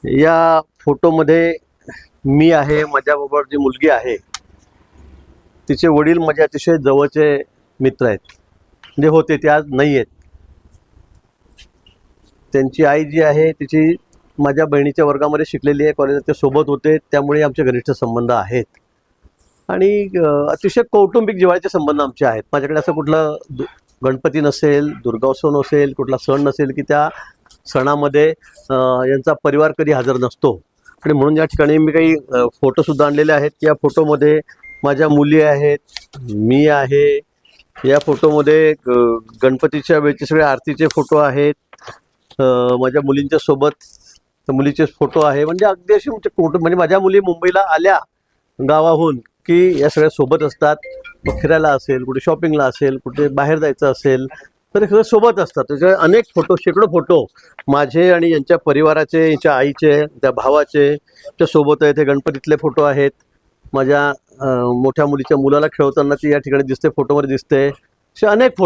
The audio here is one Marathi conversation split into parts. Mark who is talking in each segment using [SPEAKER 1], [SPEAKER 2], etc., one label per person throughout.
[SPEAKER 1] या फोटोमध्ये मी आहे, माझ्याबरोबर जी मुलगी आहे तिचे वडील माझे अतिशय जवळचे मित्र आहेत. म्हणजे होते, ते आज नाही आहेत. त्यांची आई जी आहे तिची माझ्या बहिणीच्या वर्गामध्ये शिकलेली आहे, कॉलेजात ते सोबत होते, त्यामुळे आमचे घनिष्ठ संबंध आहेत. आणि अतिशय कौटुंबिक जिव्हाळ्याचे संबंध आमचे आहेत. माझ्याकडे असं कुठलं गणपती नसेल, दुर्गोत्सव नसेल, कुठला सण नसेल की त्या सणामध्ये यांचा परिवार कधी हजर नसतो. आणि म्हणून या ठिकाणी मी काही फोटोसुद्धा आणलेले आहेत. या फोटोमध्ये माझ्या मुली आहेत, मी आहे. या फोटोमध्ये गणपतीच्या वेळचे सगळे आरतीचे फोटो आहेत. माझ्या मुलींच्या सोबत मुलीचे फोटो आहे. म्हणजे अगदी अशी म्हणजे माझ्या मुली मुंबईला आल्या गावाहून की या सगळ्या सोबत असतात. फिरायला असेल, कुठे शॉपिंगला असेल, कुठे बाहेर जायचं असेल तर सगळं सोबत असतात. त्याचे अनेक फोटो, शेकडो फोटो माझे आणि यांच्या परिवाराचे, यांच्या आईचे, त्या भावाचे त्या सोबत आहे. ते गणपतीतले फोटो आहेत. माझ्या मोठ्या मुलीच्या मुलाला खेळवताना ती या ठिकाणी दिसते, फोटोमध्ये दिसते. असे अनेक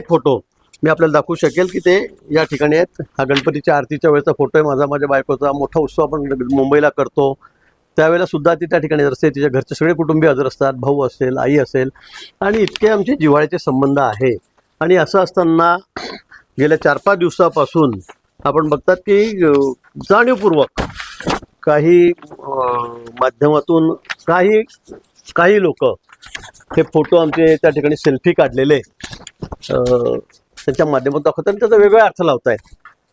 [SPEAKER 1] फोटो मी आपल्याला दाखवू शकेल की ते या ठिकाणी आहेत. हा गणपतीच्या आरतीच्या वेळेचा फोटो आहे माझा, माझ्या बायकोचा. मोठा उत्सव आपण मुंबईला करतो त्यावेळेला सुद्धा ती त्या ठिकाणी असते. तिच्या घरचे सगळे कुटुंबीय हजर असतात, भाऊ असेल, आई असेल. आणि इतके आमचे जिव्हाळ्याचे संबंध आहे. आणि असं असताना गेल्या 4-5 दिवसापासून आपण बघतात की जाणीवपूर्वक काही माध्यमातून काही लोक हे फोटो आमचे त्या ठिकाणी सेल्फी काढलेले त्यांच्या माध्यमातून दाखवतात आणि त्याचा वेगळा अर्थ लावतायत.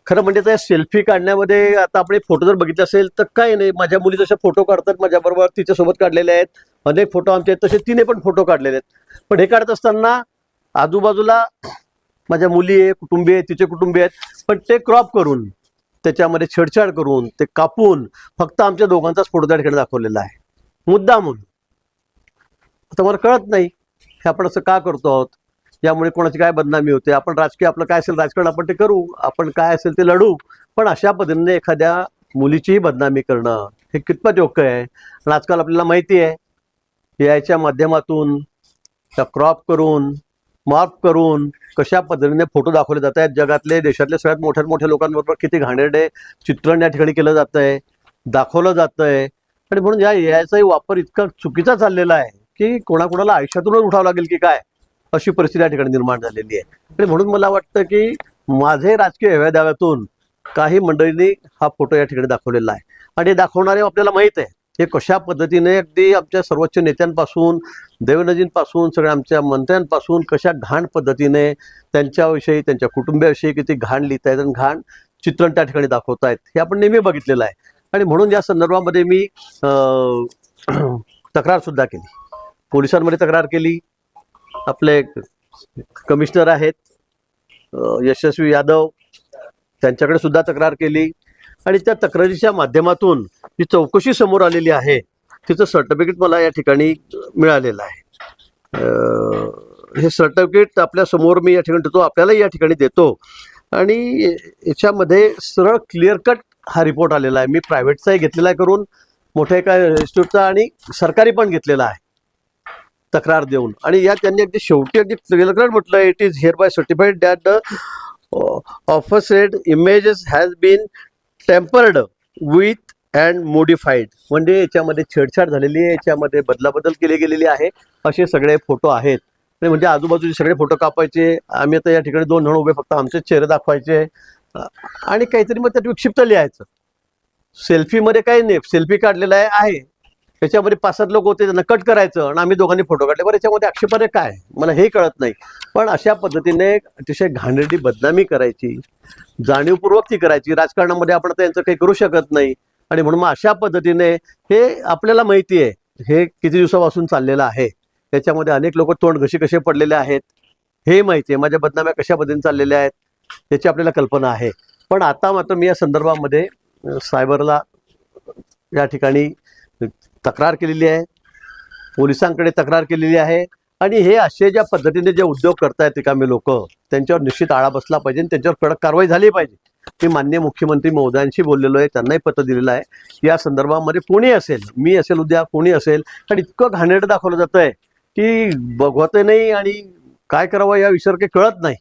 [SPEAKER 1] खरं म्हणजे त्या सेल्फी काढण्यामध्ये आता आपण फोटो जर बघितले असेल तर काही नाही. माझ्या मुली जशा फोटो काढतात माझ्याबरोबर, तिच्यासोबत काढलेले आहेत. अनेक फोटो आमचे आहेत, तसे तिने पण फोटो काढलेले आहेत. पण हे काढत असताना आजूबाजूला माझ्या मुली आहे, कुटुंबीय आहे, तिचे कुटुंबीय आहेत. पण ते क्रॉप करून, त्याच्यामध्ये छेडछाड करून, ते कापून फक्त आमच्या दोघांचाच फोटो त्या ठिकाणी दाखवलेला आहे, मुद्दामून. आता मला कळत नाही हे आपण असं का करतो आहोत, यामुळे कोणाची काय बदनामी होते. आपण राजकीय, आपलं काय असेल राजकारण आपण ते करू, आपण काय असेल ते लढू. पण अशा पद्धतीने एखाद्या मुलीचीही बदनामी करणं हे कितपत योग्य आहे. आणि आजकाल आपल्याला माहिती आहे याच्या माध्यमातून त्या क्रॉप करून, मार्क करून कशा पद्धतीने फोटो दाखवले जात आहेत. जगातले, देशातले सगळ्यात मोठ्या लोकांबरोबर किती घाणेरडे चित्रण या ठिकाणी केलं जात आहे, दाखवलं जात आहे. आणि म्हणून याचाही वापर इतका चुकीचा चाललेला आहे की कोणाकोणाला आयुष्यातूनच उठावं लागेल की काय, अशी परिस्थिती या ठिकाणी निर्माण झालेली आहे. आणि म्हणून मला वाटतं की माझे राजकीय हेव्यादाव्यातून काही मंडळींनी हा फोटो या ठिकाणी दाखवलेला आहे. आणि दाखवणारे आपल्याला माहीत आहे हे कशा पद्धतीने अगदी आमच्या सर्वोच्च नेत्यांपासून, देवनजींपासून, सगळ्या आमच्या मंत्र्यांपासून कशा घाण पद्धतीने त्यांच्याविषयी, त्यांच्या कुटुंबियाविषयी किती घाण लिहित आहेत आणि घाण चित्रण त्या ठिकाणी दाखवत आहेत, हे आपण नेहमी बघितलेलं आहे. आणि म्हणून या संदर्भामध्ये मी तक्रारसुद्धा केली, पोलिसांमध्ये तक्रार केली. आपले कमिशनर आहेत यशस्वी यादव, त्यांच्याकडे सुद्धा तक्रार केली. आणि त्या तक्रारीच्या माध्यमातून जी चौकशी समोर आलेली आहे तिचं सर्टिफिकेट मला या ठिकाणी मिळालेलं आहे. हे सर्टिफिकेट आपल्या समोर मी या ठिकाणी देतो, आपल्याला या ठिकाणी देतो. आणि याच्यामध्ये सरळ क्लिअर कट हा रिपोर्ट आलेला आहे. मी प्रायव्हेटचाही घेतलेला आहे करून, मोठ्या एका इन्स्टिट्यूटचा, आणि सरकारी पण घेतलेला आहे तक्रार देऊन. आणि या त्यांनी अगदी शेवटी अगदी क्लिअर कट म्हटलं, it is hereby certified that the aforesaid images has been tampered with and modified. म्हणजे याच्यामध्ये छेडछाड झालेली आहे, याच्यामध्ये बदलाबदल केली गेलेली आहे, असे सगळे फोटो आहेत. म्हणजे आजूबाजूचे सगळे फोटो कापायचे, आम्ही आता या ठिकाणी 2 जण उभे, फक्त आमचे चेहरे दाखवायचे आणि काहीतरी मग त्यात विक्षिप्त लिहायचं. सेल्फीमध्ये काही नाही, सेल्फी काढलेला आहे, त्याच्यामध्ये 5-7 लोक होते, त्यांना कट करायचं आणि आम्ही दोघांनी फोटो काढले. बरं, याच्यामध्ये आक्षेपार्ह काय, मला हे कळत नाही. पण अशा पद्धतीने अतिशय घाणेरडी बदनामी करायची, जाणीवपूर्वक ती करायची. राजकारणामध्ये आपण आता यांचं काही करू शकत नाही. आणि म्हणून मग अशा पद्धतीने हे आपल्याला माहिती आहे हे किती दिवसापासून चाललेलं आहे. त्याच्यामध्ये अनेक लोक तोंड कसे पडलेले आहेत हे माहिती आहे. माझ्या बदनाम्या कशा पद्धतीने चाललेल्या आहेत याची आपल्याला कल्पना आहे. पण आता मात्र मी या संदर्भामध्ये सायबरला या ठिकाणी तक्रार केलेली आहे, पोलिसांकडे तक्रार केलेली आहे. आणि हे असे ज्या पद्धतीने जे उद्योग करतायत रिकामे लोक, त्यांच्यावर निश्चित आळा बसला पाहिजे आणि त्यांच्यावर कडक कारवाई झाली पाहिजे. मी माननीय मुख्यमंत्री महोदयांशी बोललेलो आहे, त्यांनाही पत्र दिलेलं आहे. या संदर्भामध्ये कोणी असेल, मी असेल, उद्या कोणी असेल, आणि इतकं घाणेरडं दाखवलं जात आहे की बघवत नाही आणि काय करावं या विषयावर काही कळत नाही.